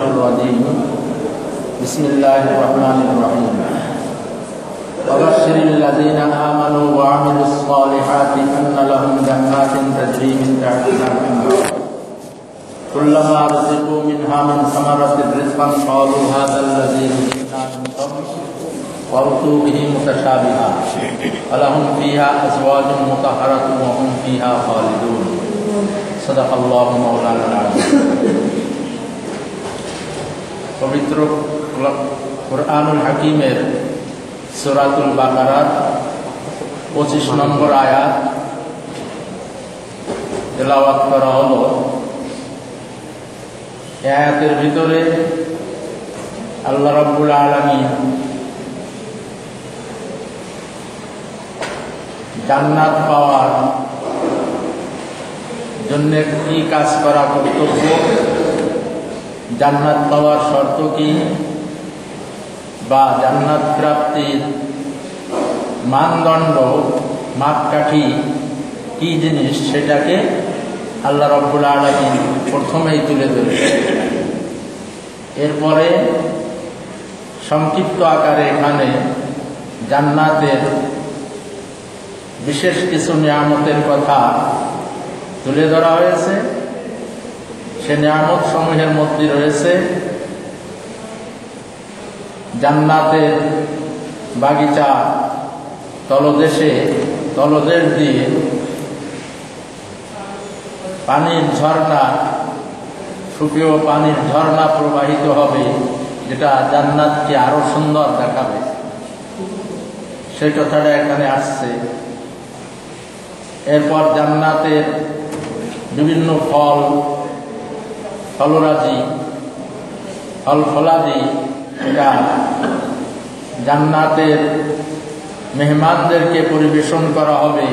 الرجيم بسم الله الرحمن الرحيم وبشر الذين آمنوا وعملوا الصالحات أن لهم جنات تجري من تحتها الأنهار كلما رزقوا منها من ثمرة رزقا قالوا هذا الذي رزقنا من قبل وأتوا به متشابها ولهم فيها أزواج مطهرة وهم فيها خالدون صدق الله مولانا العظيم। পবিত্র কুরআনুল হাকিমের সূরাতুল বাকারার 25 নম্বর আয়াত তেলাওয়াত করা হলো। এই আয়াতের ভিতরে আল্লাহ রাব্বুল আলামিন জান্নাত পাওয়ার জন্য কি কাজ করা কর্তব্য, জান্নাত পাওয়ার শর্ত কি, বা জান্নাত প্রাপ্তির মানদণ্ড মাপকাঠি কি জিনিস, সেটাকে আল্লাহ রাব্বুল আলামিন প্রথমেই তুলে ধরেছেন। এরপরে সংক্ষিপ্ত আকারে এখানে জান্নাতের বিশেষ কিছু নিয়ামতের কথা তুলে ধরা হয়েছে। সে নিয়ামত সমূহের মধ্যে রয়েছে জান্নাতের বাগিচা, তলদেশ দিয়ে পানির ঝর্ণা, সুপ্রিয় পানির ঝর্ণা প্রবাহিত হবে, যেটা জান্নাতকে আরো সুন্দর দেখাবে, সেই কথাটা এখানে আসছে। এরপর জান্নাতের বিভিন্ন ফলাদি এটা জান্নাতের মেহমানদেরকে পরিবেশন করা হবে।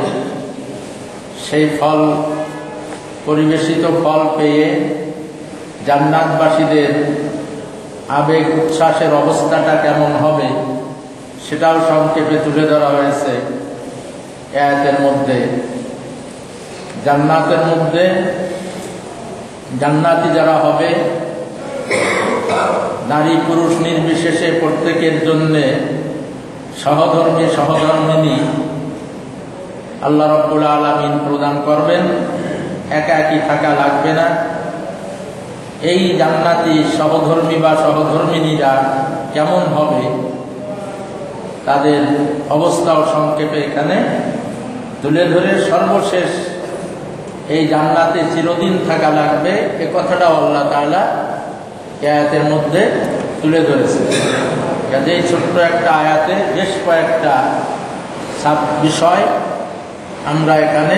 সেই পরিবেশিত ফল পেয়ে জান্নাতবাসীদের আবেগ উচ্ছ্বাসের অবস্থাটা কেমন হবে, সেটাও সংক্ষেপে তুলে ধরা হয়েছে আয়াতের মধ্যে। জান্নাতের মধ্যে জান্নাতি যারা হবে, নারী পুরুষ নির্বিশেষে প্রত্যেকের জন্য সহধর্মিনী আল্লাহ রাব্বুল আলামিন প্রদান করবেন। একাকী থাকা লাগবে না। এই জান্নাতি সহধর্মী বা সহধর্মিনীরা কেমন হবে, তাদের অবস্থাও সংক্ষেপে এখানে তুলে ধরে সর্বশেষ এই জান্নাতে চিরদিন থাকা লাগবে, এ কথাটাও আল্লাহ তাআলা আয়াতের মধ্যে তুলে ধরেছে। এই ছোট্ট একটা আয়াতে বেশ কয়েকটা বিষয় আমরা এখানে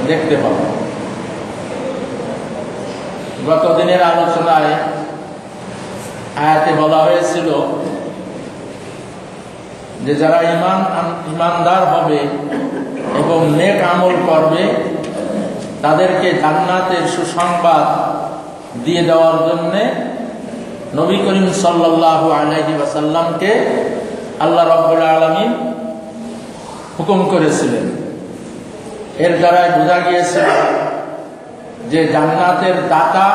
দেখতে পাব। গত দিনের আলোচনায় আয়াতে বলা হয়েছিল যে যারা ইমানদার হবে এবং নেক আমল করবে, তাদেরকে জান্নাতের সুসংবাদ দিয়ে দেওয়ার জন্য নবী করিম সাল্লাল্লাহু আলাইহি ওয়াসাল্লামকে আল্লাহ রাব্বুল আলামিন হুকুম করেছিলেন। এর দ্বারাই বোঝা গিয়েছে যে জান্নাতের দাতা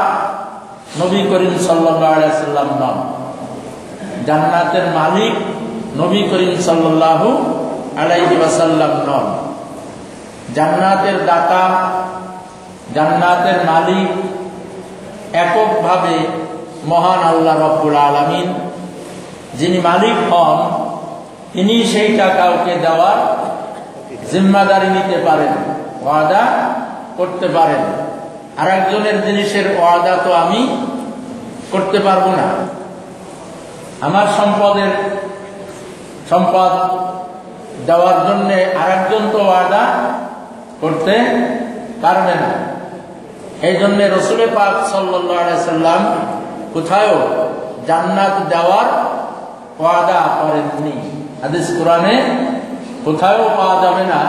নবী করিম সাল্লাল্লাহু আলাইহি ওয়াসাল্লাম নন, জান্নাতের মালিক নবী করিম সাল্লাল্লাহু আলাইহি ওয়াসাল্লাম নন। জান্নাতের দাতা, জান্নাতের মালিক এককভাবে মহান আল্লাহ রাব্বুল আলামিন। যিনি মালিক হন, তিনি সেইটা কাউকে দেওয়ার জিম্মাদারি নিতে পারেন, ওয়াদা করতে পারেন। আরেকজনের জিনিসের ওয়াদা তো আমি করতে পারবো না। আমার সম্পদ দেওয়ার জন্য আরেকজন তো ওয়াদা করতে পারবে না। এই জন্য রাসূল পাক সাল্লাল্লাহু আলাইহি ওয়াসাল্লাম কোথাও জান্নাত দেওয়ার ওয়াদা করেননি। হাদিস কোরআনে কোথাও পাওয়া যাবে না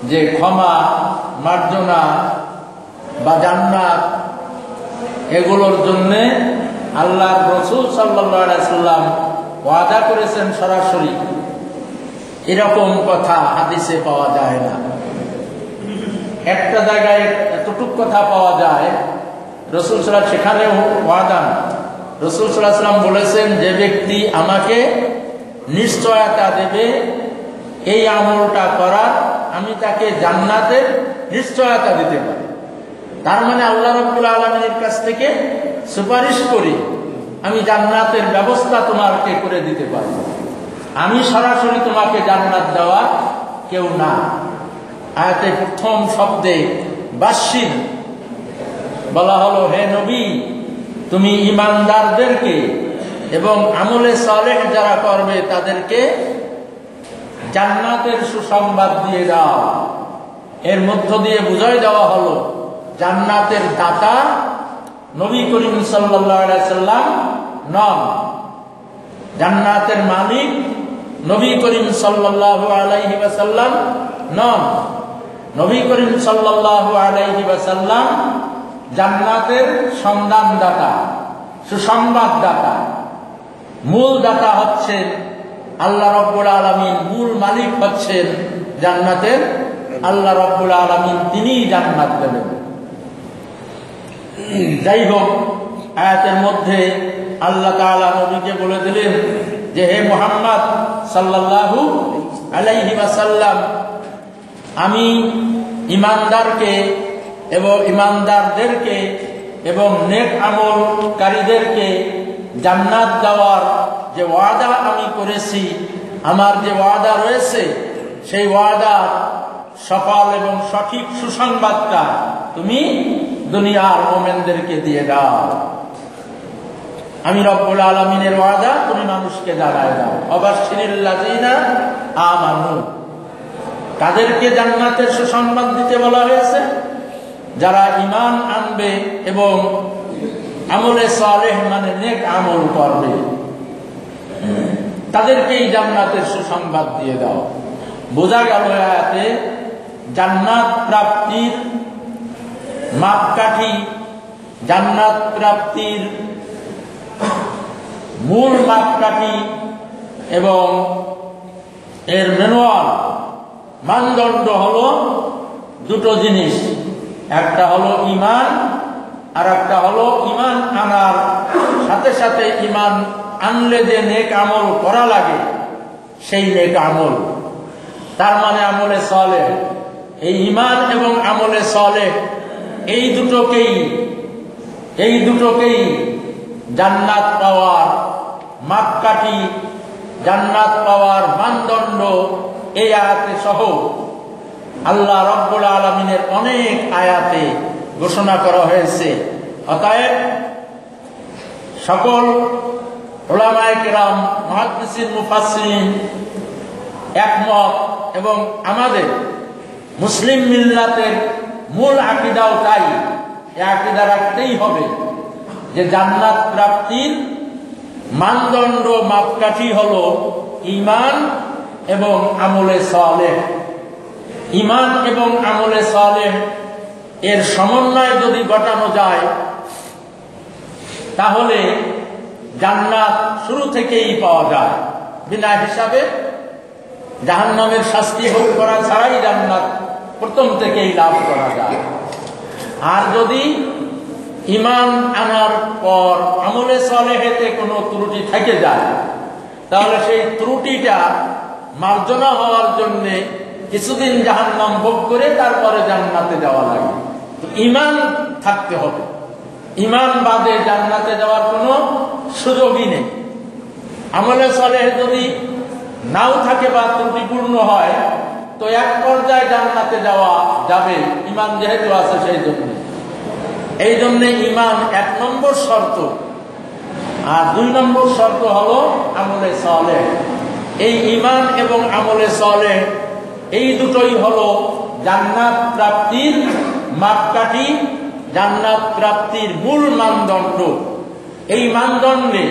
যে ক্ষমা, মার্জনা বা জান্নাত এগুলোর জন্য আল্লাহর রাসূল সাল্লাল্লাহু আলাইহি ওয়াসাল্লাম ওয়াদা করেছেন সরাসরি, এরকম কথা হাদিসে পাওয়া যায় না। একটা জায়গায় এতটুক কথা পাওয়া যায়, রাসূল সাল্লাল্লাহু আলাইহি ওয়াসাল্লাম সেখানেও ওয়াদা রাসূল সাল্লাল্লাহু আলাইহি ওয়াসাল্লাম বলেছেন, যে ব্যক্তি আমাকে নিশ্চয়তা দেবে এই আমলটা করার, আমি তাকে জান্নাতের নিশ্চয়তা দিতে পারি। তার মানে আল্লাহ রাব্বুল আলামিনের কাছ থেকে সুপারিশ করি, আমি জান্নাতের ব্যবস্থা তোমাকে করে দিতে পারি। আমি সরাসরি তোমাকে জান্নাত দেওয়া কেউ না। আয়াতে প্রথম শব্দে বাশশির বলা হলো, হে নবী, তুমি ঈমানদারদেরকে এবং আমলে সালেহ যারা করবে তাদেরকে জান্নাতের সুসংবাদ দিয়ে দাও। এর মধ্য দিয়ে বুঝাই দেওয়া হলো জান্নাতের দাতা নবী করিম সাল্লাল্লাহু আলাইহি সাল্লাম নন, জান্নাতের মালিক নবী করিম সাল্লাল্লাহু আলাইহি ওয়াসাল্লাম নন। নবী করিম সাল্লাল্লাহু আলাইহি ওয়াসাল্লাম জান্নাতের সন্ধানদাতা, সুসংবাদদাতা। মূল দাতা হচ্ছেন আল্লাহ রাব্বুল আলামিন, মূল মালিক হচ্ছেন জান্নাতের আল্লাহ রাব্বুল আলামিন, তিনিই জান্নাত দেবেন। যাই হোক, আয়াতের মধ্যে আল্লাহ তাআলা নবীকে বলে দিলেন যে, হে মুহাম্মদ সাল্লাল্লাহু আলাইহি ওয়াসাল্লাম, আমি ঈমানদারকে এবং ঈমানদারদেরকে এবং নেক আমলকারীদেরকে জান্নাত দেওয়ার যে ওয়াদা আমি করেছি, আমার যে ওয়াদা রয়েছে, সেই ওয়াদা সফল এবং সঠিক সুসংবাদটা তুমি দুনিয়ার মুমিনদেরকে দিয়ে দাও। আমি রব্বুল আলামিনের ওয়াদা তুমি মানুষকে জানায় দাও। অবাশশিরিল লাযিনা আমানু, তাদেরকে জান্নাতের সুসংবাদ দিতে বলা হয়েছে যারা ঈমান আনবে এবং আমলে সালেহ মানে নেক আমল করবে, তাদেরকেই জান্নাতের সুসংবাদ দিয়ে দাও। বোঝা গেল আয়াতে জান্নাত প্রাপ্তির মাপকাঠি, জান্নাত প্রাপ্তির মূল মাপকাঠি এবং এর ম্যানুয়াল মানদণ্ড হলো দুটো জিনিস। একটা হলো ঈমান, আর একটা হলো ঈমান আনার সাথে সাথে ঈমান আনলে যে নেক আমল করা লাগে সেই নেক আমল, তার মানে আমলে সালেহ। এই ঈমান এবং আমলে সালেহ এই দুটোকেই জান্নাত পাওয়ার মাপকাঠি, জান্নাত পাওয়ার মানদণ্ড এই আয়াতে সহ আল্লাহ রাব্বুল আলামিনের অনেক আয়াতে ঘোষণা করা হয়েছে। অতএব সকল উলামায়ে কেরাম, মুহাদ্দিসিন, মুফাসসিরিন একমত, এবং আমাদের মুসলিম মিল্লাতের মূল আকীদাও তাই। এই আকীদা রাখতেই হবে যে জান্নাত প্রাপ্তির মানদণ্ড মাপকাঠি হলো ঈমান এবং আমলে সালেহ। ঈমান এবং আমলে সালেহ এর সমন্বয় যদি ঘটানো যায় তাহলে জান্নাত শুরু থেকেই পাওয়া যায়। বিনা হিসাবে জাহান্নামের শাস্তি ভোগ করা ছাড়াই জান্নাত প্রথম থেকেই লাভ করা যায়। আর যদি ঈমান আনার পর আমলে সালেহেতে কোনো ত্রুটি থেকে যায় তাহলে সেই ত্রুটিটা মার্জনা হওয়ার জন্য কিছুদিন জাহান্নাম ভোগ করে তারপরে জান্নাতে যাওয়া লাগে। ঈমান থাকতে হবে, ঈমান বাদে জান্নাতে যাওয়ার কোনো সুযোগই নেই। আমলে সালেহ যদি নাও থাকে বা ত্রুটিপূর্ণ হয় তো এক পর্যায়ে জান্নাতে যাওয়া যাবে, ঈমান যেহেতু আছে সেই জন্য। এই জন্য ঈমান 1 নম্বর শর্ত, আর 2 নম্বর শর্ত হলো আমলে সালেহ। এই ঈমান এবং আমলে সালেহ এই দুটোই হলো জান্নাত প্রাপ্তির মাপকাঠি, জান্নাত প্রাপ্তির মূল মানদণ্ড। এই মানদণ্ডে,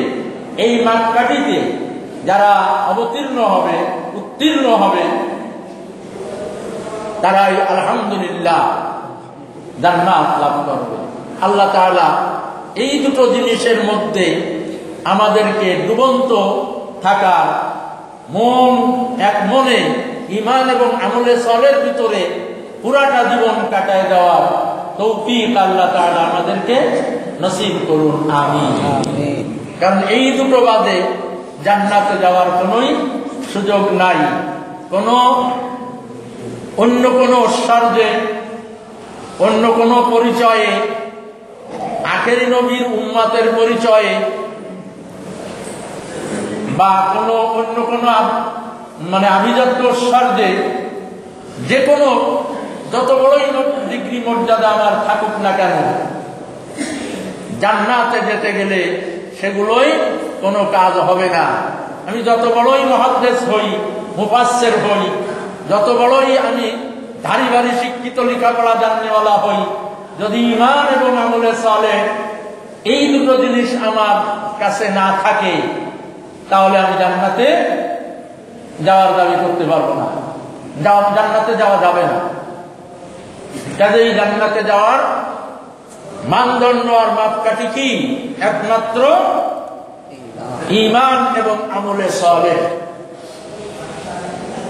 এই মাপকাঠিতে যারা অবতীর্ণ হবে, উত্তীর্ণ হবে, তারাই আলহামদুলিল্লাহ জান্নাত লাভ করবে। আল্লাহ তাআলা এই দুটো জিনিসের মধ্যে আমাদেরকে ডুবন্ত থাকার, মন এক মনে ঈমান এবং আমলে সালেহের ভিতরে পুরাটা জীবন কাটায় দেওয়ার তৌফিক আল্লাহ তাআলা আমাদেরকে নসিব করুন, আমিন। কারণ এই দুটো বাদে জান্নাতে যাওয়ার কোনোই সুযোগ নাই। অন্য কোনো ঐশ্বর্যে, অন্য কোনো পরিচয়ে, আখেরি নবীর উম্মতের পরিচয়ে বা অন্য কোনো আভিজাত্য ঐশ্বর্যে যে কোনো যত বড়ই ডিগ্রি মর্যাদা আমার থাকুক না কেন, জান্নাতে যেতে গেলে সেগুলোই কোনো কাজ হবে না। আমি যত বড়ই মুহাদ্দিস হই, মুফাসসির হই, যত বড়ই আমি ধারি ভারি শিক্ষিত লেখাপড়া জাননেওয়ালা হই, যদি ঈমান এবং আমলে সালেহ এই দুটো জিনিস আমার কাছে না থাকে, তাহলে আমি জান্নাতে যাওয়ার দাবি করতে পারবো না, জান্নাতে যাওয়া যাবে না। কাজেই জান্নাতে যাওয়ার মানদণ্ড আর মাপকাঠি কি? একমাত্র ঈমান এবং আমলে সালেহ।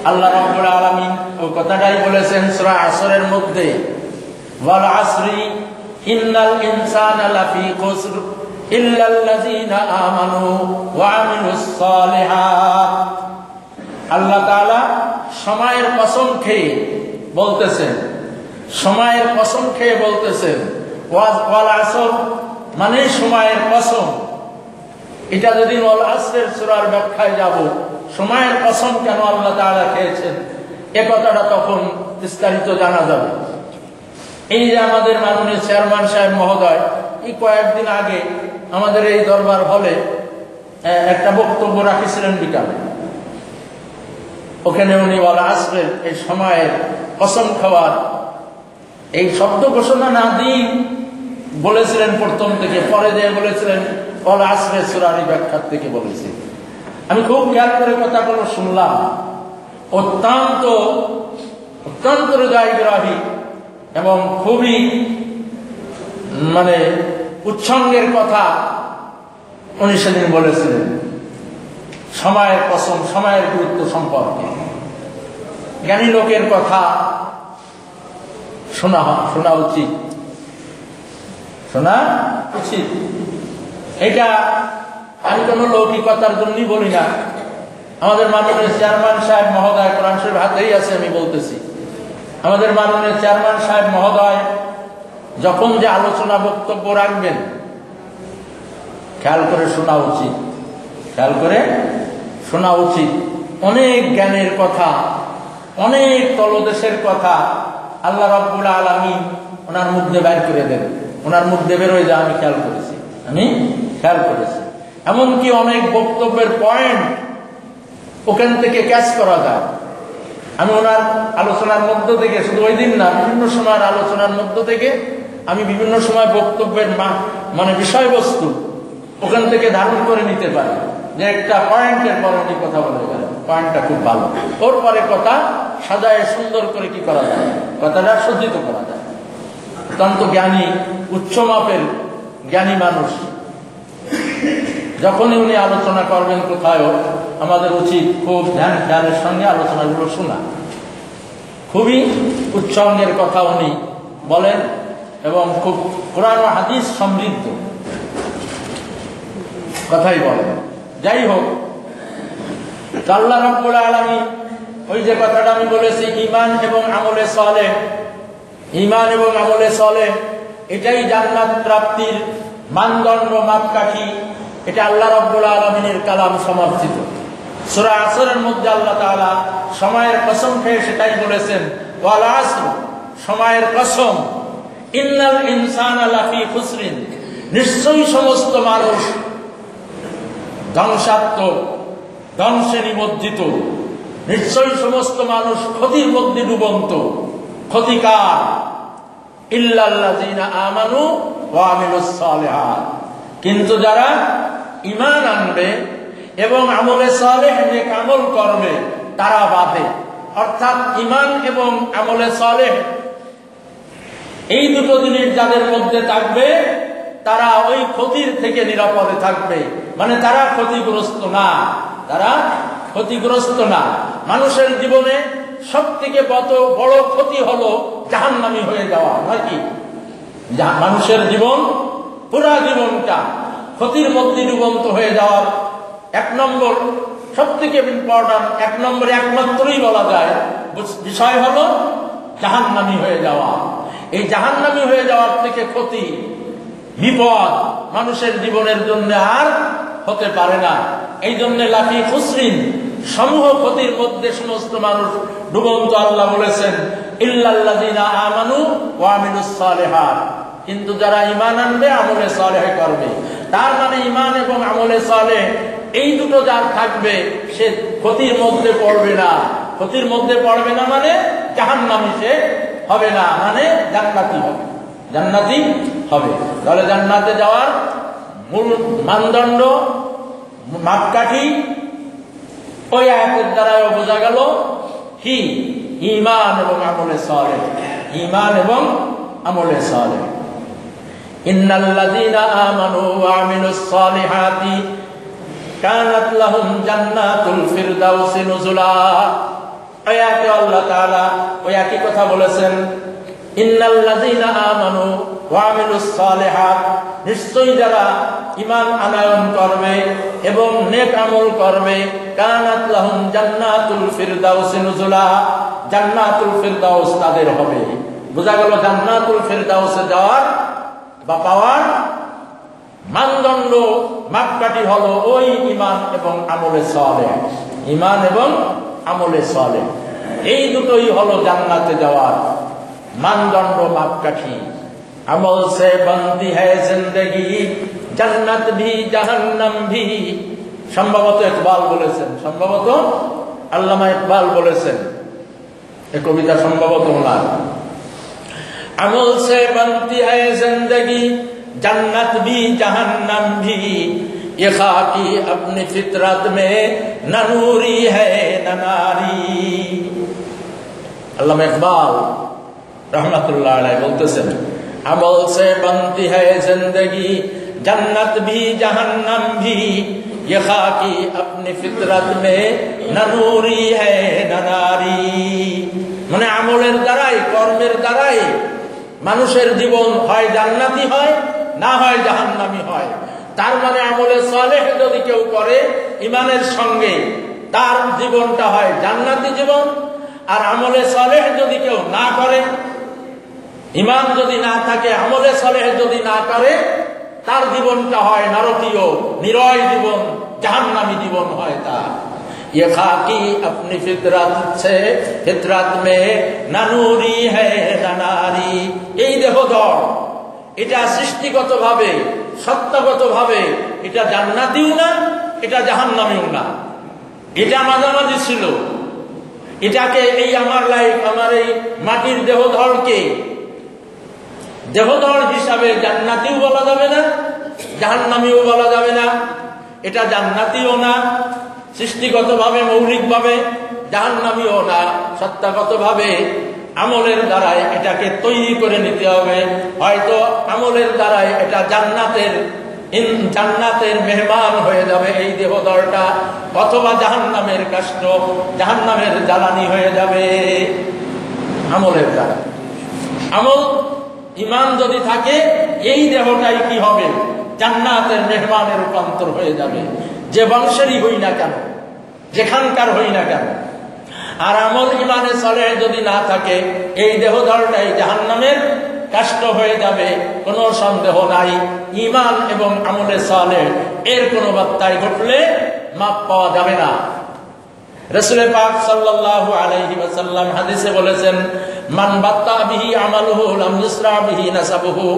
আল্লাহ রাব্বুল আলামিন ওই কথাটাই বলেছেন সূরা আসরের মধ্যে, ওয়াল আসরি ইন্নাল ইনসানা লাফি খুসর ইল্লাল্লাযীনা আমানু ওয়া আমিলুস সালিহাত। আল্লাহ তাআলা সময়ের কসম খেয়ে বলতেছেন, সময়ের কসম খেয়ে বলতেছেন, ওয়াল আসর মানে সময়ের কসম। এটা যদি ওয়াল আসরের সূরার ব্যাখ্যায় যাব, সময়ের কসম কেন আল্লাহ তাআলা খেয়েছেন এ কথাটা তখন বিস্তারিত জানা যাবে। এই যে আমাদের মাননীয় চেয়ারম্যান সাহেব মহোদয় এই কয়েকদিন আগে আমাদের এই দরবার হলে একটা বক্তব্য রাখিছিলেন বিকালে। ওখানে উনি ওয়াল আসরের এই সময়ের কসম খাওয়ার এই শব্দ ঘোষণা না দিয়ে বলেছিলেন প্রথম থেকে, পরে দিয়ে বলেছিলেন ওয়াল আসরের সূরার ব্যাখ্যার থেকে বলেছি। আমি খুব খেয়াল করে কথাগুলো শুনলাম, অত্যন্ত অত্যন্ত হৃদয়গ্রাহী এবং খুবই উচ্ছঙ্গের কথা উনি সেদিন বলেছিলেন সময়ের কসম, সময়ের গুরুত্ব সম্পর্কে। জ্ঞানী লোকের কথা শোনা উচিত, শোনা উচিত। এটা আমি কোনো লৌকিকতার জন্যই বলি না। আমাদের মাননীয় চেয়ারম্যান সাহেব মহোদয়, কোরআন শরীফ হাতেই আছে আমি বলতেছি, আমাদের মাননীয় চেয়ারম্যান সাহেব মহোদয় যখন যে আলোচনা বক্তব্য রাখবেন খেয়াল করে শোনা উচিত, খেয়াল করে শোনা উচিত। অনেক জ্ঞানের কথা, অনেক তলদেশের কথা আল্লাহ রাব্বুল আলামিন ওনার মধ্যে বের করে দেন, ওনার মধ্যে বের হয়ে যায়। আমি খেয়াল করেছি এমনকি অনেক বক্তব্যের পয়েন্ট ওখান থেকে ক্যাচ করা যায়। আমি ওনার আলোচনার মধ্য থেকে, শুধু ওই দিন না, বিভিন্ন সময়ের আলোচনার মধ্য থেকে আমি বিভিন্ন সময় বক্তব্যের বিষয়বস্তু ওখান থেকে ধারণ করে নিতে পারি, যে একটা পয়েন্টের পর উনি কথা বলে গেলেন, পয়েন্টটা খুব ভালো, ওর পরে কথা সাজায় সুন্দর করে কি করা যায়, কথাটা সজ্জিত করা যায়। অত্যন্ত জ্ঞানী, উচ্চ মাপের জ্ঞানী মানুষ। যখনই উনি আলোচনা করবেন কোথাও, আমাদের উচিত খুব ধ্যানের সঙ্গে আলোচনাগুলো শোনা। খুবই উচ্চাঙ্গের কথা উনি বলেন এবং খুব কোরআন ও হাদিস সমৃদ্ধ কথাই বলেন। যাই হোক, আল্লাহ রাব্বুল আলামিন ওই যে কথাটা আমি বলেছি, ঈমান এবং আমলে সালেহ, ঈমান এবং আমলে সালেহ এটাই জান্নাত প্রাপ্তির মানদণ্ড, মাপকাঠি। এটা আল্লাহ রাব্বুল আলামিনের কালাম সমর্থিত। সূরা আসরের মধ্যে আল্লাহ তাআলা সময়ের কসম খেয়ে সেটাই বলেছেন, ওয়াল আসর, সময়ের কসম, ইন্নাল ইনসানা লাফি খুসরিন, নিশ্চয়ই সমস্ত মানুষ ধ্বংসাত্মক, ধ্বংসে নিমজ্জিত, নিশ্চয়ই সমস্ত মানুষ ক্ষতির মধ্যে ডুবন্ত, ক্ষতিকার। ইল্লাল্লাযীনা আমানু ওয়া আমিলুস সালিহাত, কিন্তু যারা ঈমান আনবে এবং আমলে সালেহ নেক আমল করবে তারা বাদে। অর্থাৎ ঈমান এবং আমলে সালেহ এই দুটো জিনিস যাদের মধ্যে থাকবে তারা ওই ক্ষতির থেকে নিরাপদে থাকবে, তারা ক্ষতিগ্রস্ত না, তারা ক্ষতিগ্রস্ত না। মানুষের জীবনে সব থেকে বড় ক্ষতি হলো জাহান্নামী হয়ে যাওয়া, নয় কি? মানুষের জীবন পুরা জীবনটা ক্ষতির মধ্যে ডুবন্ত হয়ে যাওয়ার এক নম্বর সবথেকে ইম্পর্টেন্ট, এক নম্বরে একমাত্রই বলা যায় বিষয় হলো জাহান্নামী হয়ে যাওয়া। এই জাহান্নামী হয়ে যাওয়ার থেকে ক্ষতি, বিপদ মানুষের জীবনের জন্য আর হতে পারে না। এই জন্য লাফি খুসরিন, সমূহ ক্ষতির মধ্যে সমস্ত মানুষ ডুবন্ত। আল্লাহ বলেছেন ইল্লাল্লাযীনা আমানু ওয়া আমিলুস সালিহাত, কিন্তু যারা ঈমান আনবে, আমলে সালেহ করবে। তার মানে ঈমান এবং আমলে সালেহ এই দুটো যার থাকবে সে ক্ষতির মধ্যে পড়বে না। ক্ষতির মধ্যে পড়বে না মানে জাহান্নামী সে হবে না, মানে জান্নাতি হবে, জান্নাতি হবে। তাহলে জান্নাতে যাওয়ার মূল মানদণ্ড, মাপকাঠি ওই আয়াতের দ্বারাও বোঝা গেল কি? ঈমান এবং আমলে সালেহ, ঈমান এবং আমলে সালেহ। ইন্নাল্লাযীনা আমানু ওয়া আমিলুস সালিহাতি কানাত লাহুম জান্নাতুল ফিরদাউসি নুজুলা। আয়াতে আল্লাহ তাআলা ওই একই কথা বলেছেন, ইন্নাল্লাযীনা আমানু ওয়া আমিলুস সালিহাত, নিশ্চয়ই যারা ঈমান আনয়ন করবে এবং নেক আমল করবে, কানাত লাহুম জান্নাতুল ফিরদাউসি নুজুলা, জান্নাতুল ফিরদাউস তাদের হবে। বোঝা গেল জান্নাতুল ফিরদাউসে যাওয়ার বা পাওয়ার মানদণ্ড, মাপকাঠি হলো ওই ঈমান এবং আমলে সালেহ। ঈমান এবং আমলে সালেহ এই দুটোই হলো জান্নাতে যাওয়ার মানদণ্ড, মাপকাঠি। আমল সে বনতি হ্যায় জিন্দেগি, জান্নাত ভি জাহান্নাম ভি। সম্ভবত ইকবাল বলেছেন, সম্ভবত আল্লামা ইকবাল বলেছেন এই কবিতা, সম্ভবত ওনার। আমল সে বনতি হ্যায় জিন্দেগি, जन्नत भी जहन्नम भी, ये खाकी अपनी फितरत में न नूरी है न नारी। আল্লামা ইকবাল रहमतुल्लाह अलैह बोलतेছেন, अमल से बनती है जिंदगी जन्नत भी जहन्नम भी, ये खाकी अपनी फितरत में न नूरी है न नारी। মানে আমলের দ্বারাই, কর্মের দ্বারাই মানুষের জীবন হয় জান্নাতি হয়, না হয় জাহান্নামী হয়। তার মানে আমলে সালেহ যদি কেউ করে ঈমানের সঙ্গে, তার জীবনটা হয় জান্নাতি জীবন। আর আমলে সালেহ যদি কেউ না করে, ঈমান যদি না থাকে, আমলে সালেহ যদি না করে, তার জীবনটা হয় নরকীয় নিরয় জীবন, জাহান্নামী জীবন হয় তার। ये खाकी अपनी फितरत से फितरत में न नूरी है न नारी। এই দেহধর, এটা সৃষ্টিগত ভাবে, সত্তাগত ভাবে এটা জান্নাতিও না, এটা জাহান্নামীও না, এটা মাঝামাঝি ছিল। এটাকে এই আমার লাইফ, আমার এই মাটির দেহধরকে দেহধর হিসাবে জান্নাতিও বলা যাবে না, জাহান্নামীও বলা যাবে না। এটা জান্নাতিও না সৃষ্টিগত ভাবে, মৌলিক ভাবে, জাহান্নামীও না সত্তাগত ভাবে। আমলের দ্বারাই এটাকে তৈরি করে নিতে হবে। হয়তো আমলের দ্বারাই এটা জান্নাতের মেহমান হয়ে যাবে এই দেহদলটা, অথবা জাহান্নামের কাষ্ঠ, জাহান্নামের জ্বালানি হয়ে যাবে আমলের দ্বারা। আমল ঈমান যদি থাকে, এই দেহটাই কি হবে? জান্নাতের মেহমানের রূপান্তর হয়ে যাবে, যে বংশেরই হই না কেন, যেখানকার হই না কেন। আর আমল ঈমানে সালেহ যদি না থাকে, এই দেহদলটাই জাহান্নামের কাষ্ঠ হয়ে যাবে, কোনো সন্দেহ নাই। ঈমান এবং আমলে সালেহ এর কোনো বার্তায় ঘটলে মাপ পাওয়া যাবে না। রাসূল পাক সাল্লাল্লাহু আলাইহি ওয়াসাল্লাম হাদিসে বলেছেন, মান বাত্তা বিহি আমালুহু লাম ইসরা বিহি নাসাবুহু,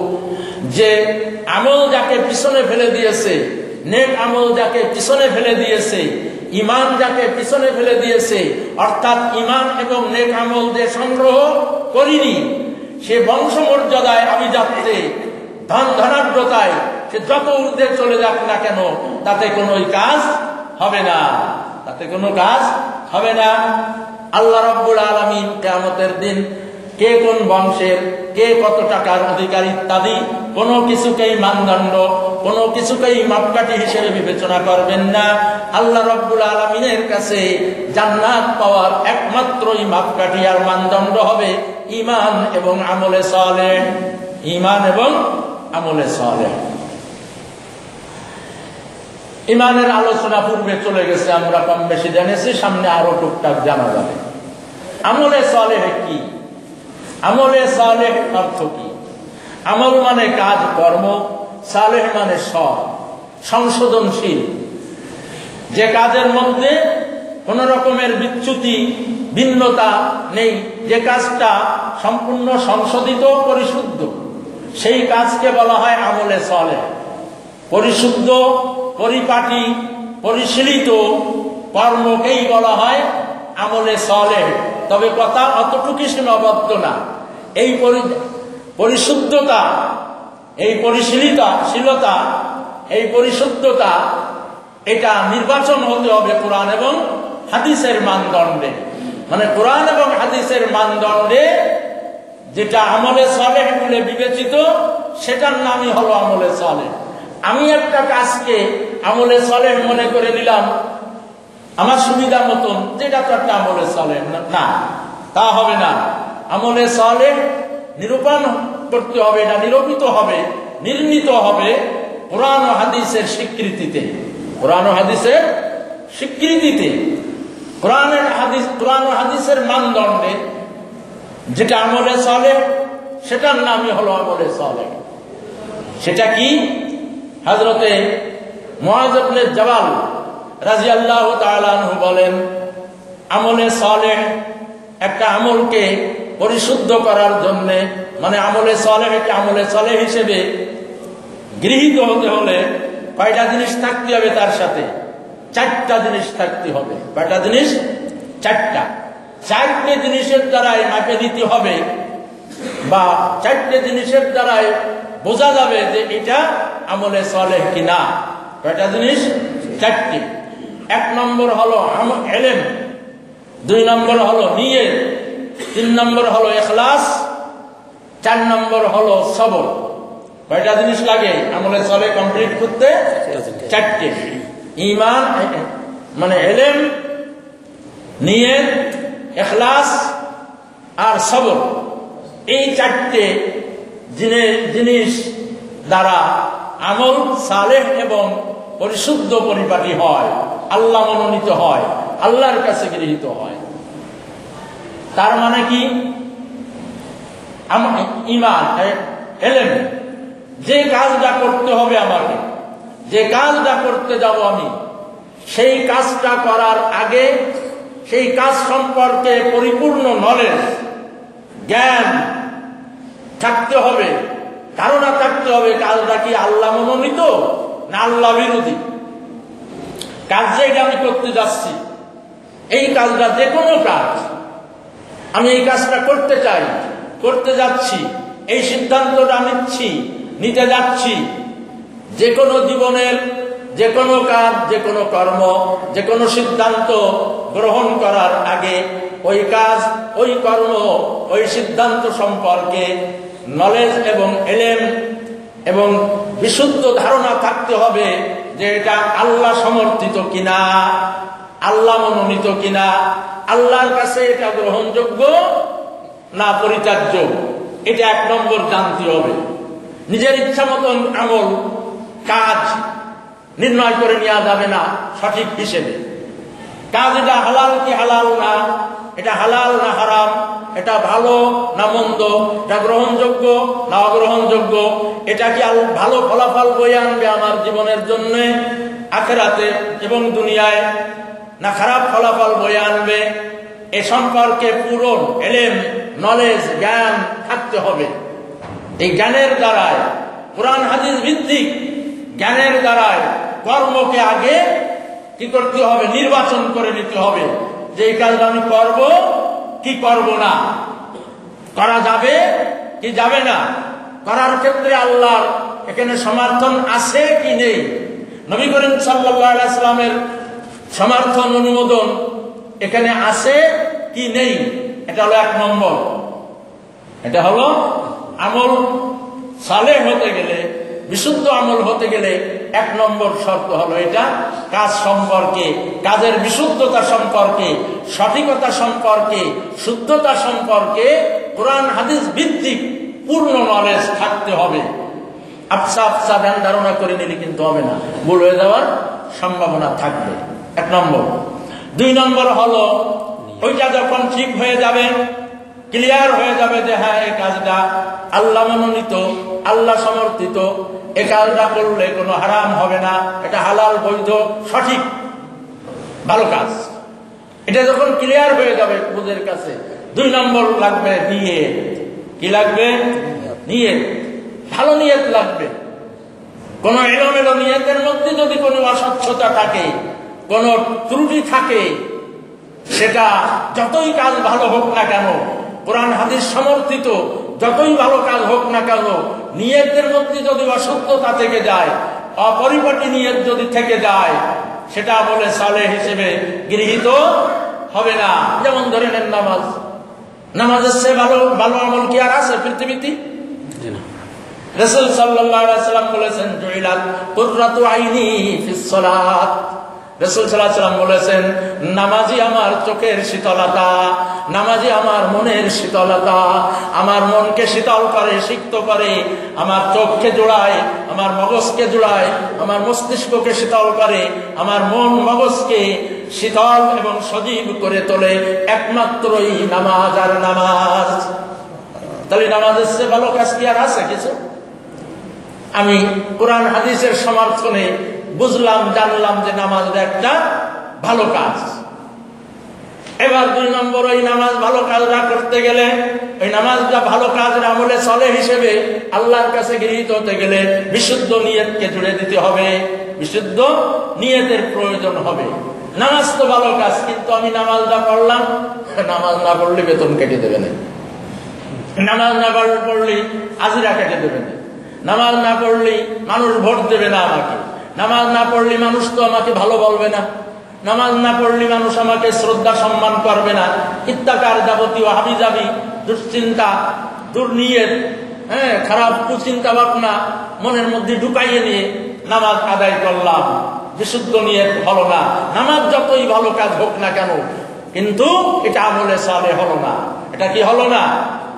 যে আমল যাকে পিছনে ফেলে দিয়েছে, নেক আমল যাকে পিছনে ফেলে দিয়েছে, ঈমান যাকে পিছনে ফেলে দিয়েছে, অর্থাৎ ঈমান এবং নেক আমল যে সংগ্রহ করিনি, সে বংশমর্যাদায় আভিজাত্যে, ধন ধনাঢ্যতায় সে যত ঊর্ধ্বে চলে যাক না কেন, তাতে কোনো কাজ হবে না, তাতে কোনো কাজ হবে না। আল্লাহ রাব্বুল আলামিন কিয়ামতের দিন কে কোন বংশের, কে কত টাকার অধিকারী ইত্যাদি কোনো কিছুকেই মানদণ্ড, কোনো কিছুকেই মাপকাঠি হিসেবে বিবেচনা করবেন না। আল্লাহ রাব্বুল আলামিনের কাছে জান্নাত পাওয়ার একমাত্রই মাপকাঠি আর মানদণ্ড হবে ঈমান এবং আমলে সালেহ, ঈমান এবং আমলে সালেহ। ইমানের আলোচনা পূর্বে চলে গেছে, আমরা কম বেশি জেনেছি, সামনে আরো টুকটাক জানা যাবে। আমলে সালেহ কি? আমলে সালেহ অর্থ কি? আমল মানে কাজ কর্ম, সালেহ মানে সৎ, সংশোধনশীল, যে কাজের মধ্যে কোন রকমের বিচ্যুতি ভিন্নতা নেই, যে কাজটা সম্পূর্ণ সংশোধিত পরিশুদ্ধ, সেই কাজকে বলা হয় আমলে সালেহ। পরিশুদ্ধ, পরিপাটি, পরিশীলিত কর্মকেই বলা হয় আমলে সালেহ। তবে কথা অতটুকু সীমাবদ্ধ না, এই পরিশুদ্ধতা, এই পরিশীলতা, এই পরিশুদ্ধতা, এটা নির্বাচন হতে হবে কোরআন এবং হাদিসের মানদণ্ডে। মানে কোরআন এবং হাদিসের মানদণ্ডে যেটা আমলে সালেহ বলে বিবেচিত, সেটার নামই হলো আমলে সালেহ। আমি একটা কাজকে আমলে সালেহ মনে করে নিলাম আমার সুবিধা মতন, যেটা তো একটা আমলে সালেহ না, তা হবে না। আমলে সালেহ নিরূপণ করতে হবে, এটা নিরূপিত হবে, নির্মিত হবে কোরআন ও হাদিসের স্বীকৃতিতে। কোরআন ও হাদিসের স্বীকৃতিতে, কোরআন ও হাদিসের মানদণ্ডে যেটা আমলে সালেহ, সেটার নামই হলো আমলে সালেহ। সেটা কি? হযরতে মুআয ইবনে জাবাল রাদিয়াল্লাহু তাআলা আনহু বলেন, আমলে সালেহ, একটা আমলকে পরিশুদ্ধ করার জন্য, মানে আমলে সালেহ, একটা আমলে সালেহ হিসেবে গৃহীত হতে হলে কয়টা জিনিস থাকতে হবে তার সাথে? 4টা জিনিস থাকতে হবে। কয়টা জিনিস? 4টা। 4টে জিনিসের দ্বারাই মাপে দিতে হবে, বা 4টে জিনিসের দ্বারাই বোঝা যাবে যে এটা আমলে সালেহ কিনা। কয়টা জিনিস? 4টি। 1 নম্বর হলো ইলম, 2 নম্বর হলো নিয়ত, 3 নম্বর হলো ইখলাস, 4 নম্বর হলো সবর। কয়টা জিনিস লাগে আমলে সালেহ কমপ্লিট করতে? 4টে। ঈমান মানে ইলম, নিয়ত, ইখলাস আর সবর, এই 4টে জিনিস দ্বারা আমল সালেহ এবং পরিশুদ্ধ পরিপাটি হয়, আল্লাহ মনোনীত হয়, আল্লাহর কাছে গৃহীত হয়। তার মানে কি? ঈমান, ইলম, যে কাজটা করতে হবে আমাকে, যে কাজটা করতে যাব আমি, সেই কাজটা করার আগে সেই কাজ সম্পর্কে পরিপূর্ণ নলেজ, জ্ঞান থাকতে হবে, ধারণা থাকতে হবে কাজটা কি আল্লাহ মনোনীত না আল্লাহ বিরোধী। কাজ যেটা আমি করতে যাচ্ছি, এই কাজটা যে কোনো কাজ, আমি এই কাজটা করতে চাই, করতে যাচ্ছি, এই সিদ্ধান্তটা নিতে যাচ্ছি, যে কোনো জীবনের যে কোনো কাজ, যে কোনো কর্ম, যে কোনো সিদ্ধান্ত গ্রহণ করার আগে ওই কাজ, ওই কর্ম, ওই সিদ্ধান্ত সম্পর্কে নলেজ এবং ইলম এবং বিশুদ্ধ ধারণা থাকতে হবে যে এটা আল্লাহ সমর্থিত কিনা, আল্লাহ মনোনীত কিনা, আল্লাহর কাছে এটা গ্রহণযোগ্য না পরিত্যাজ্য। এটা 1 নম্বর জানতে হবে। নিজের ইচ্ছা মতন আমল, কাজ নির্ণয় করে নেওয়া যাবে না সঠিক হিসেবে। কাজ এটা হালাল কি হালাল না, এটা হালাল না হারাম, এটা ভালো না মন্দ, এটা গ্রহণযোগ্য না অগ্রহণযোগ্য, এটা কি ভালো ফলাফল বয়ে আনবে আমার জীবনের জন্য আখিরাতে এবং দুনিয়ায়, না খারাপ ফলাফল বয়ে আনবে, এ সম্পর্কে পুরো ইলম, নলেজ, জ্ঞান থাকতে হবে। এই জ্ঞানের দ্বারাই, কোরআন হাদিস ভিত্তিক জ্ঞানের দ্বারাই কর্মকে আগে কি করতে হবে? নির্বাচন করে নিতে হবে যে এই কাজটা আমি করব কি করব না, করা যাবে কি যাবে না, করার ক্ষেত্রে আল্লাহর এখানে সমর্থন আছে কি নেই, নবী করিম সাল্লাল্লাহু আলাইহি ওয়াসাল্লামের সমর্থন, অনুমোদন এখানে আছে কি নেই, এটা হলো 1 নম্বর। এটা হলো আমল সালেহ হতে গেলে, বিশুদ্ধ আমল হতে গেলে 1 নম্বর শর্ত হলো এটা, কাজ সম্পর্কে, কাজের বিশুদ্ধতা সম্পর্কে, সঠিকতা সম্পর্কে, শুদ্ধতা সম্পর্কে কোরআন হাদিস ভিত্তিক পূর্ণ নলেজ থাকতে হবে। আবসা ধ্যান ধারণা করে নিলে কিন্তু হবে না, ভুল হয়ে যাওয়ার সম্ভাবনা থাকবে, 1 নম্বর। 2 নম্বর হলো ওইটা যখন ঠিক হয়ে যাবে, ক্লিয়ার হয়ে যাবে যে হ্যাঁ এই কাজটা আল্লাহ মনোনীত, আল্লাহ সমর্থিত, এই কাজটা করলে কোনো হারাম হবে না, এটা হালাল, বৈধ, সঠিক, ভালো কাজ, এটা যখন ক্লিয়ার হয়ে যাবে বুঝের কাছে, 2 নম্বর লাগবে নিয়ত। কি লাগবে? নিয়ত, ভালো নিয়ত লাগবে। কোন এলোমেলো নিয়তের মধ্যে যদি কোনো অস্বচ্ছতা থাকে, কোন ত্রুটি থাকে, সেটা যতই কাজ ভালো হোক না কেন, কোরআন হাদিস সমর্থিত যতই ভালো কাজ হোক না কেন, নিয়তের মধ্যে যদি অসত্যতা থেকে যায়, অপরিপাটি নিয়ত যদি থেকে যায়, সেটা বলে সালেহ হিসেবে গৃহীত হবে না। যেমন ধরে নেন নামাজ, নামাজের চেয়ে ভালো ভালো আমল কি আর আছে পৃথিবীতে? রাসূল সাল্লাল্লাহু আলাইহি ওয়াসাল্লাম বলেছেন, জুইলাত কুররাতু আইনি ফিস সালাত। রাসূল সাল্লাল্লাহু আলাইহি ওয়াসাল্লাম বলেছেন, নামাজই আমার চোখের শীতলতা, নামাজই আমার মনের শীতলতা, আমার মনকে শীতল করে, সিক্ত করে, আমার চোখকে জোড়ায়, আমার মগজকে জোড়ায়, আমার মস্তিষ্ককে শীতল করে, আমার মন মগজকে শীতল এবং সজীব করে তোলে একমাত্রই নামাজ আর নামাজ। তাহলে নামাজের চেয়ে ভালো কাজ কি আর আছে কিছু? আমি কোরআন হাদিসের সমর্থনে বুঝলাম, জানলাম যে নামাজটা একটা ভালো কাজ। এবার 2 নম্বর, ওই নামাজ ভালো কাজটা করতে গেলে, ওই নামাজটা ভালো কাজের আমলে চলে হিসেবে আল্লাহর কাছে গৃহীত হতে গেলে বিশুদ্ধ নিয়তকে জুড়ে দিতে হবে, বিশুদ্ধ নিয়তের প্রয়োজন হবে। নামাজ তো ভালো কাজ, কিন্তু আমি নামাজটা পড়লাম, নামাজ না পড়লে বেতন কেটে দেবে না, নামাজ না পড়লে হাজিরা কেটে দেবে না, নামাজ না পড়লে মানুষ ভোট দেবে না আমাকে, নামাজ না পড়লে মানুষ তো আমাকে ভালো বলবে না, নামাজ না পড়লে মানুষ আমাকে শ্রদ্ধা সম্মান করবে না, ইত্যাকার যাবতীয় হাবিজাবি দুশ্চিন্তা, দুর্নিয়ত, খারাপ কুচিন্তা ভাবনা মনের মধ্যে ঢুকাইয়ে নিয়ে নামাজ আদায় করলাম, বিশুদ্ধ নিয়ত হলো না। নামাজ যতই ভালো কাজ হোক না কেন, কিন্তু এটা আমলে সালেহ হলো না। এটা কি হলো না?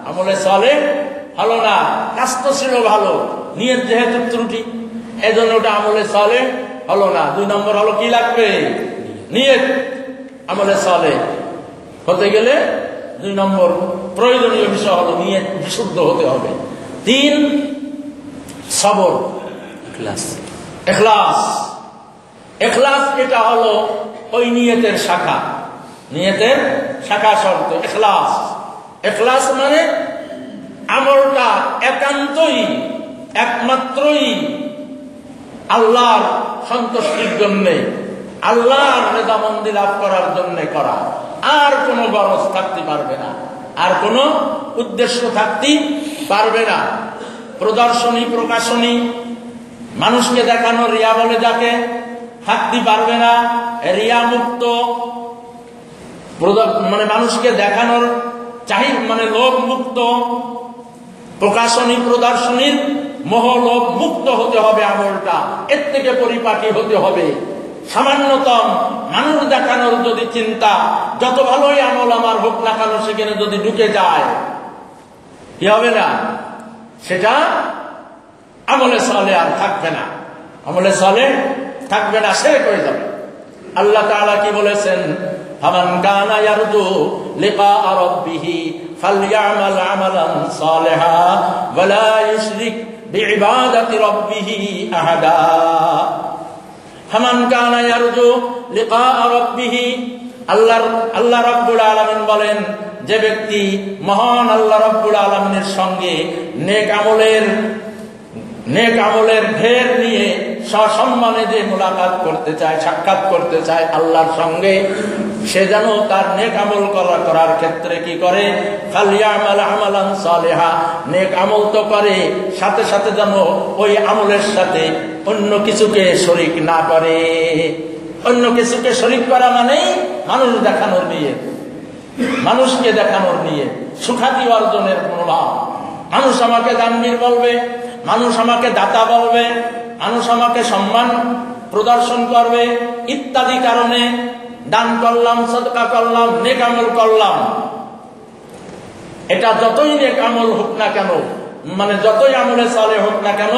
আমলে সালেহ হলো না। কাজ তো ছিল ভালো, নিয়ত যেহেতু ত্রুটি, এই জন্য ওটা আমলে সালেহ হলো না। 2 নম্বর হলো কি লাগবে? নিয়ত। আমলে সালেহ হতে গেলে 2 নম্বর প্রয়োজনীয় বিষয় হলো নিয়ত বিশুদ্ধ হতে হবে। 3 সবর, ইখলাস। ইখলাস, ইখলাস এটা হলো ওই নিয়তের শাখা, নিয়তের শাখা শর্ত ইখলাস। ইখলাস মানে আমলটা একান্তই, একমাত্রই আল্লাহর সন্তুষ্টির জন্য, আল্লাহর রেজামন্দি লাভ করার জন্য করা, আর কোনো গরজ থাকতে পারবে না, আর কোনো উদ্দেশ্য থাকতে পারবে না। প্রদর্শনী, প্রকাশনী, মানুষকে দেখানো, রিয়া বলে যাকে, থাকতে পারবে না। রিয়া মুক্ত, মানে মানুষকে দেখানোর মানে লোভ মুক্ত, প্রকাশনী প্রদর্শনীর মোহলোভ মুক্ত হতে হবে আমলটা, এর থেকে পরিপাটি হতে হবে। সামান্যতম মানুষ দেখানোর যদি চিন্তা, যত ভালোই আমল আমার হোক না কেন, সেখানে যদি ঢুকে যায় কি হবে না? সেটা আমলে সালেহ আর থাকবে না, আমলে সালেহ থাকবে না, শিরক হয়ে যাবে। আল্লাহ তাআলা কি বলেছেন? ফামান কানা ইয়ারজু লিকা রাব্বিহি ফালইআমাল আমালান সালিহা ওয়া লা ইউশরিক বিইবাদাতি রাব্বিহি আহাদা। ফামান কানা ইয়ারজু লিকা রাব্বিহি, আল্লাহ রাব্বুল আলামিন বলেন, যে ব্যক্তি মহান আল্লাহ রাব্বুল আলামিনের সঙ্গে নেক আমলের ঢের নিয়ে সসম্মানে যে মোলাকাত করতে চায়, সাক্ষাৎ করতে চায় আল্লাহর সঙ্গে, সে যেন তার নেক আমল করার ক্ষেত্রে কি করে? ফালইআমাল আমালান সালিহা, নেক আমল তো করে, সাথে সাথে যেন ওই আমলের সাথে অন্য কিছুকে শরীক না করে। অন্য কিছুকে শরীক করা মানেই মানুষ দেখানোর নিয়ে, মানুষকে দেখানোর নিয়ে, সুখ্যাতি অর্জনের মনোভাব। মানুষ আমাকে দানবীর বলবে, মানুষ আমাকে দাতা বলবে, মানুষ আমাকে সম্মান প্রদর্শন করবে, ইত্যাদি কারণে দান করলাম, সদকা করলাম, নেক আমল করলাম। এটা যতই নেক আমল হোক না কেন, মানে যতই আমলে সালেহ হোক না কেন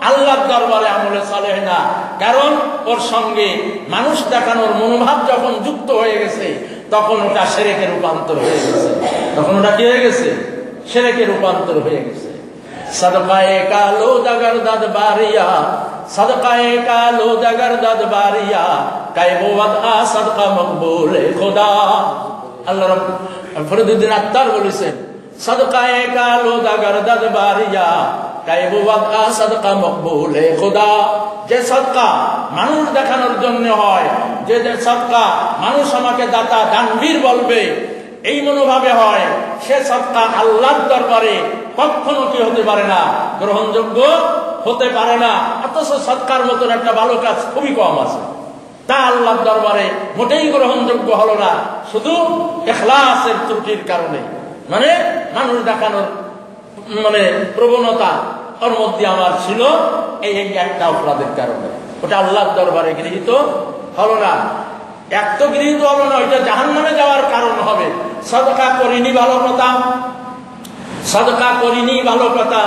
আল্লাহর দরবারে আমলে সালেহ না, কারণ ওর সঙ্গে মানুষ দেখানোর মনোভাব যখন যুক্ত হয়ে গেছে তখন ওটা শিরকে রূপান্তর হয়ে গেছে। তখন ওটা কি হয়ে গেছে? শিরকে রূপান্তর হয়ে গেছে। সদকায়ে কালো দাগার দাদ বারিয়া, সদকায়ে কালো দাগার দাদ বারিয়া, কায়বো ওয়াদা সদকা মকবুলে খোদা। আল্লাহ ফরিদুদ্দিন আত্তার বলেছেন, সদকায়ে কালো দাগার দাদ বারিয়া, কায়বো ওয়াদা সদকা মকবুলে খোদা। যে সদকা মানুষ দেখানোর জন্য হয়, যে সদকা মানুষ আমাকে দাতা দানবীর বলবে, এই মনোভাবে হয়, সে সদকা আল্লাহর দরবারে কখনো কি হতে পারে না, গ্রহণযোগ্য হতে পারে না। অথচ সদকার মতন একটা ভালো কাজ খুবই কম আছে, তা আল্লাহর দরবারে মোটেই গ্রহণযোগ্য হলো না, শুধু ইখলাসের ত্রুটির কারণে। মানে মানুষ দেখানোর মানে প্রবণতা ওর মধ্যে আমার ছিল, এই একটা অপরাধের কারণে ওটা আল্লাহর দরবারে গৃহীত হলো না। এক তো গৃহীত হলো না, ওইটা জাহান্নামে যাওয়ার কারণ হবে। সদকা করিনি ভালো কথা, সদকা করিনি ভালো কথা,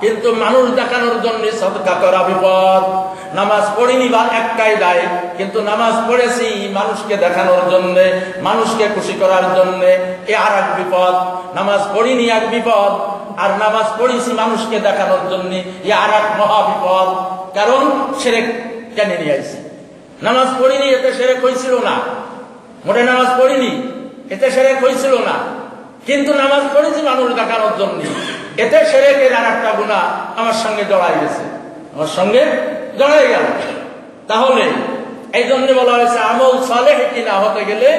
কিন্তু মানুষ দেখানোর জন্য সদকা করা বিপদ। নামাজ পড়িনি বা এক কায়দায়, কিন্তু নামাজ পড়েছি মানুষকে দেখানোর জন্য, মানুষকে খুশি করার জন্য, এ আর এক বিপদ। নামাজ পড়িনি এক বিপদ, আর নামাজ পড়েছি মানুষকে দেখানোর জন্য, এ আর এক মহা বিপদ। কারণ শিরক টেনে নিয়ে আসছি। নামাজ পড়িনি এতে শিরক হয়েছিল না, মোটে নামাজ পড়িনি এতে শিরক হয়েছিল না, কিন্তু নামাজ পড়েছি মানুষ দেখানোর জন্য, এতে শিরকের আর একটা গুনাহ আমার সঙ্গে জড়াই গেছে, আমার সঙ্গে জড়াই গেল। তাহলে এই জন্য বলা হয়েছে আমল সালেহ কি না হতে গেলে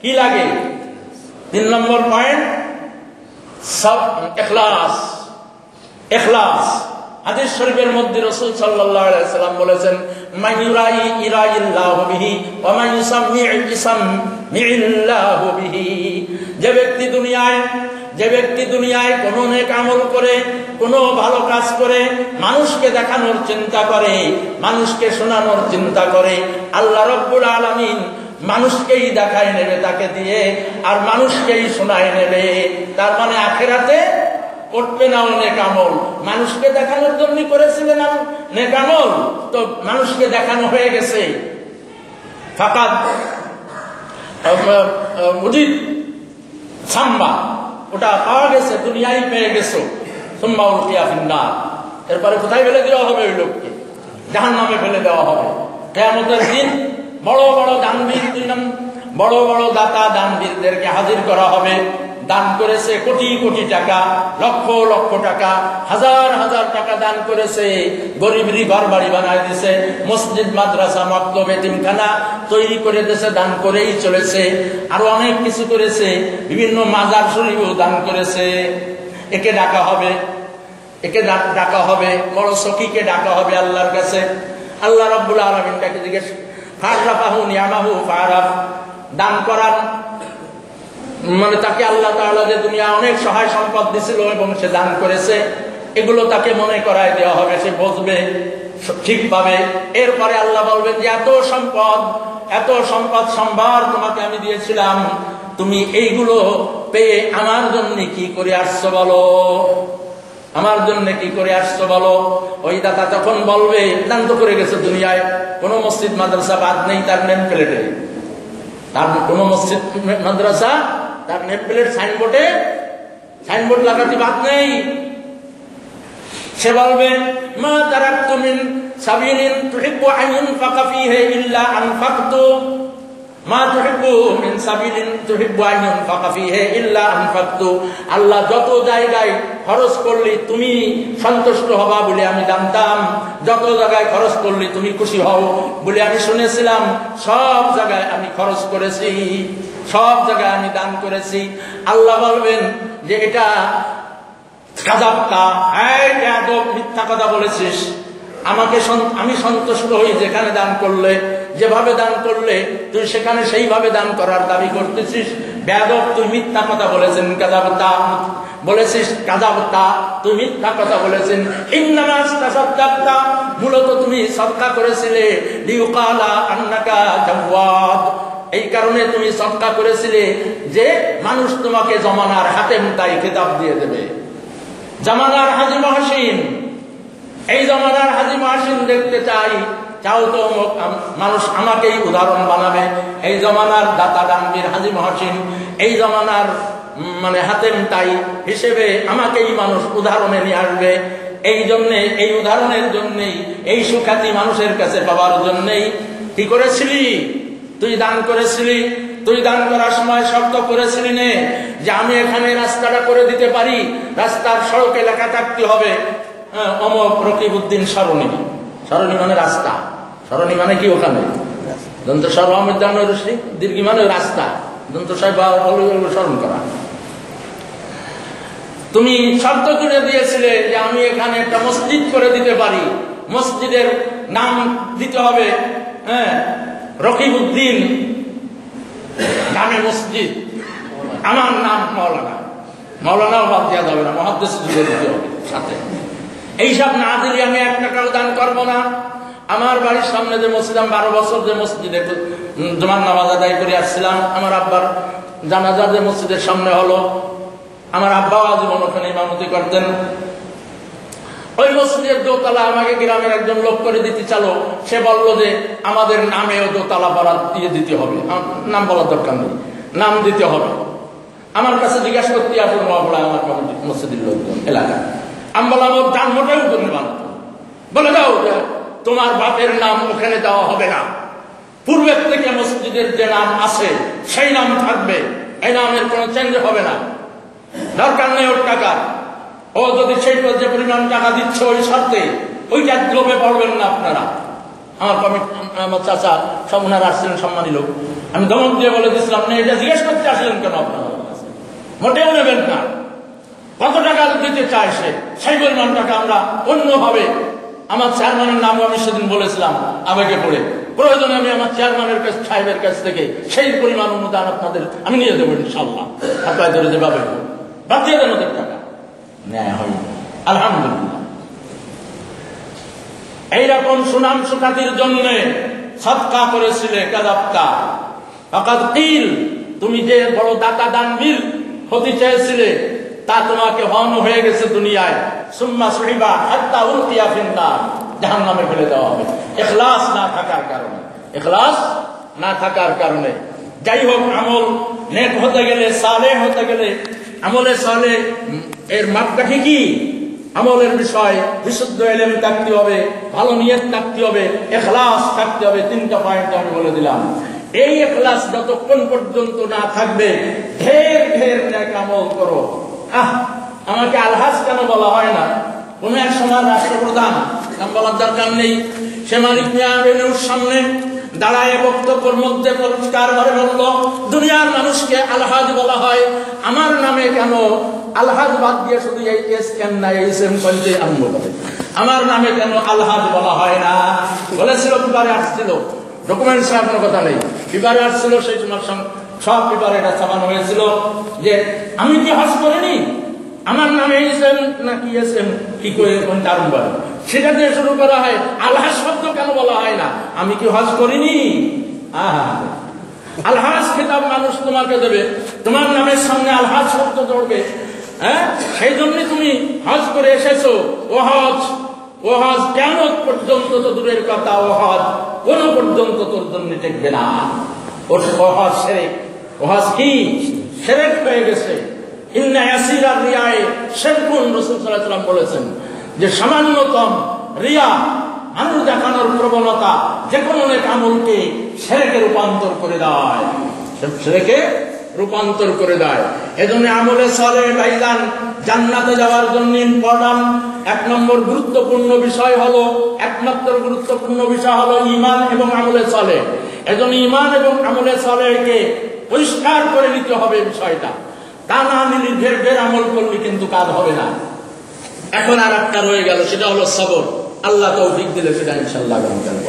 কি লাগে? 3 নম্বর পয়েন্ট, ইখলাস। ইখলাস হাদিস শরীফের মধ্যে রাসূল সাল্লাল্লাহু আলাইহি সাল্লাম বলেছেন, মাইয়ুরাই ইরাইল্লাহু বিহি ওয়া মান ইউসাম্মি'িল্লাহু বিহি। যে ব্যক্তি দুনিয়ায় কোন নেক আমল করে, কোন ভালো কাজ করে, মানুষকে দেখানোর চিন্তা করে, মানুষকে শোনানোর চিন্তা করে, আল্লাহ রাব্বুল আলামিন মানুষকেই দেখায় নেবে তাকে দিয়ে, আর মানুষকেই শোনায় নেবে। তার মানে আখিরাতে করবে না নেক আমল, মানুষকে দেখানোর জন্য করেছিলেন নেক আমল, তো মানুষকে দেখানো হয়ে গেছে। ফাকাদ মুজিদ সাম্বা, ওটা পাওয়া গেছে, দুনিয়ায় পেয়ে গেছো। সুম্মা উলকিয়া ফিন্নার, এরপরে কোথায় ফেলে দেওয়া হবে? ওই লোককে জাহান্নামে ফেলে দেওয়া হবে। কিয়ামতের দিন বড় বড় দানবীর, বড় বড় দাতা দানবীরদেরকে হাজির করা হবে। দান করেছে কোটি কোটি টাকা, লক্ষ লক্ষ টাকা, হাজার হাজার টাকা দান করেছে, গরিবরি ঘর বাড়ি বানায় দিছে, মসজিদ মাদ্রাসা মক্তব এতিমখানা তৈরি করে দিয়েছে, দান করেই চলেছে। আরো অনেক কিছু করেছে, বিভিন্ন মাজার শরীফও দান করেছে। একে ডাকা হবে, একে ডাকা হবে, বড় সখীকে ডাকা হবে আল্লাহর কাছে। আল্লাহ রাব্বুল আলামিন তাকে জিজ্ঞেস, ফারাফাহু নিয়ামাহু ফারাফ, দান করার মানে তাকে আল্লাহ তাআলা যে দুনিয়া অনেক সহায় সম্পদ দিছিল এবং সে দান করেছে, এগুলো তাকে মনে করায় দেওয়া হবে, সে বুঝবে ঠিকভাবে। এরপরে আল্লাহ বলবেন যে এত সম্পদ সম্ভার তোমাকে আমি দিয়েছিলাম, তুমি এইগুলো পেয়ে আমার জন্য কি করে আসছো বলো, আমার জন্য কি করে আসছো বলো। ওই দাতা তখন বলবে, দান তো করে গেছে দুনিয়ায়, কোন মসজিদ মাদ্রাসা বাদ নেই তার নেম প্লেটে, তার কোন মসজিদ মাদ্রাসা তার নেম প্লেট সাইনবোর্ড লাগাতে বাদ নেই। সে বলবে, মা তারাকতু মিন সাবিলিন তুহিব্বু আন ইউনফাকা ফীহি ইল্লা আনফাকতু, মা তুহিব্বু মিন সাবিলিন তুহিব্বু আন ইউনফাকা ফীহি ইল্লা আনফাকতু। আল্লাহ যত জায়গায় খরচ করলি তুমি সন্তুষ্ট হবা বলে আমি জানতাম, যত জায়গায় খরচ করলি তুমি খুশি হও বলে আমি শুনেছিলাম, সব জায়গায় আমি খরচ করেছি, সব জায়গায় আমি দান করেছি। আল্লাহ বলবেন যে এটা কাযাবতা, এই বেয়াদব, মিথ্যা কথা বলেছিস, আমি সন্তুষ্ট হই যেখানে দান করলে, যেভাবে দান করলে তুই সেখানে সেইভাবে দান করার দাবি করতেছিস। বেয়াদব, তুই মিথ্যা কথা বলেছেন, কাযাবতা বলেছিস, কাযাবতা, তুই মিথ্যা কথা বলেছেন। ইন্নামা তাসাদ্দাকতা, মূলত তুমি সদকা করেছিলে, লিউকালা আন্নাকা জাওয়াদ, এই কারণে তুমি সদকা করেছিলে যে মানুষ তোমাকে জমানার হাতেম তাই খেতাব দিয়ে দেবে। জামানার হাজী মহসিন, এই জামানার হাজী মহসিন দেখতে চাই, চাও তো মানুষ আমাকেই উদাহরণ বানাবে। এই জমানার দাতা দানবীর হাজী মহসিন, এই জমানার মানে হাতেম তাই হিসেবে আমাকেই মানুষ উদাহরণে নিয়ে আসবে। এই জন্যে, এই উদাহরণের জন্যেই, এই সুখ্যাতি মানুষের কাছে পাওয়ার জন্যেই কি করেছিলি? তুই দান করেছিলি। তুই দান করার সময় শর্ত করেছিলি নে যে আমি এখানে রাস্তাটা করে দিতে পারি, রাস্তার সড়কে লেখা থাকতে হবে অমক রকিবউদ্দিন সরণি। সরণি মানে রাস্তা, সরণি মানে কি? ওখানে দন্ত দীর্ঘি মানে রাস্তা, দন্ত সাহেব স্মরণ করা। তুমি শর্ত করে দিয়েছিলে যে আমি এখানে একটা মসজিদ করে দিতে পারি, মসজিদের নাম দিতে হবে রকিবউদ্দিন নামে মসজিদ, আমার নাম মাওলানা। মাওলানাও বাদ দেওয়া যাবে না, মুহাদ্দিস যুগে দিতে হবে সাথে। এইসব না দিলে আমি 1 টাকাও দান করবো না। আমার বাড়ির সামনে যে মসজিদ, আমি 12 বছর যে মসজিদে জুমার নামাজ আদায় করে আসছিলাম, আমার আব্বার জানাজা যে মসজিদের সামনে হলো, আমার আব্বাও আজীবন ওখানে ইমামতি করতেন। ওই মসজিদের দোতলা আমাকে গ্রামের একজন লোক করে দিতে চালো। সে বলল যে আমাদের নামেও দোতলা বরাদ দিয়ে দিতে হবে, নাম বলার দরকার নেই, নাম দিতে হবে। আমার কাছে জিজ্ঞাসা করতে আসলে মহাপড়া আমার মসজিদের লোকজন এলাকা। আমি বললাম ওর দান মোটেও করতে পারত, বলে দাও তোমার বাপের নাম ওখানে দেওয়া হবে না, পূর্বের থেকে মসজিদের যে নাম আছে সেই নাম থাকবে, এই নামের কোনো চেঞ্জ হবে না, দরকার নেই ওর টাকা। ও যদি সেই যে পরিমাণ টাকা দিচ্ছে ওই শর্তে, ওইটা লোভে পড়বেন না আপনারা। আমার চাচা সব ওনারা আসছিলেন সম্মানী লোক, আমি ধমক দিয়ে বলে দিচ্ছিলাম না, এটা জিজ্ঞেস করতে আসলেন কেন আপনারা? মোটেও নেবেন না। কত টাকা দিতে চায় সে, সেই পরিমাণ টাকা আমরা অন্যভাবে, আমার চেয়ারম্যানের নামও আমি সেদিন বলেছিলাম আবেগে পড়ে, প্রয়োজনে আমি আমার চেয়ারম্যানের কাছ সাহেবের কাছ থেকে সেই পরিমাণ অনুদান আপনাদের আমি নিয়ে দেবো ইনশাল্লাহ। হাতায় ধরে যেভাবে বাদ দিয়ে দেন ওদের টাকা, ন্যায় হয় আলহামদুলিল্লাহ। এইরকম সুনাম সুখ্যাতির জন্য সদকা করেছিলে কাযাবতা ফাকাদ কিল, তুমি যে বড় দাতা দানবীর হতে চেয়েছিলে তা তোমাকে হওয়ানো হয়ে গেছে দুনিয়ায়। সুম্মা সুহিবা হাত্তা উলকিয়া ফিন্নার, জাহান্নামে ফেলে দেওয়া হবে ইখলাস না থাকার কারণে, ইখলাস না থাকার কারণে। যাই হোক, আমল নেক হতে গেলে, সালেহ হতে গেলে, আমলে সালেহ এর মাপকাঠি কি? আমলের বিষয় বিশুদ্ধ ইলম থাকতে হবে, ভালো নিয়ত থাকতে হবে, ইখলাস থাকতে হবে। 3টা পয়েন্ট আমি বলে দিলাম। এই ইখলাস যতক্ষণ পর্যন্ত না থাকবে, ঢের ঢের নেক আমল করো। আমাকে আলহাজ কেন বলা হয় না? কোন এক সময় রাষ্ট্রপ্রধান, নাম বলার দরকার নেই, সে মালিক মিয়া আমিনুর সামনে দাঁড়ায় বক্তব্যের মধ্যে পরিষ্কার ভাবে বলল, দুনিয়ার মানুষকে আলহাজ বলা হয়, আমার নামে কেন আলহাজ বাদ দিয়ে শুধু এই এস এম না এইস এম কইতে আরম্ভ করে, আমার নামে কেন আলহাজ বলা হয় না? বলেছিল, পেপারে আসছিল, ডকুমেন্টস আপনার কথা নেই, পেপারে আসছিল, সেই সময় সব পেপারে এটা ছাপানো হয়েছিল যে আমি কি হজ করিনি, আমার নামে এসএম নাকি এসএম কি করে কোনটা আরম্ভ হয়, সেটা দিয়ে শুরু করা হয়। আলহাজ শব্দ কেন বলা হয় না? আমি কি হজ করিনি? আলহাজ খেতাব মানুষ তোমাকে দেবে, তোমার নামের সামনে আলহাজ শব্দ চড়বে, সেই জন্য তুমি হজ করে এসেছো। ও হজ কিয়ামত পর্যন্ত তো দূরের কথা, ও হজ কোন পর্যন্ত তোর জন্য টেকবে না। ও হজ শিরক, ও হজ কি শিরক হয়ে গেছে। ইন্না ইয়াসিরার রিয়ায়ে শিরকুন, রাসূল সাল্লাল্লাহু আলাইহি ওয়াসাল্লাম বলেছেন যে সামান্যতম রিয়া, মানুষ দেখানোর প্রবণতা, যে কোনো নেক আমলকে শিরকে রূপান্তর করে দেয়, শিরকে রূপান্তর করে দেয়। এজন্য আমলে সালেহ ভাইজান জান্নাতে যাওয়ার জন্য ইম্পর্টেন্ট 1 নম্বর গুরুত্বপূর্ণ বিষয় হলো, একমাত্র গুরুত্বপূর্ণ বিষয় হলো ঈমান এবং আমলে সালেহ। এজন্য ঈমান এবং আমলে সালেহকে পরিষ্কার করে নিতে হবে বিষয়টা, তা না নিলে ঢের ঢের আমল করলে কিন্তু কাজ হবে না। এখন আর একটা রয়ে গেল, সেটা হলো সবর। আল্লাহ তৌফিক দিলে সেটা ইনশাআল্লাহ গ্রহণ করব।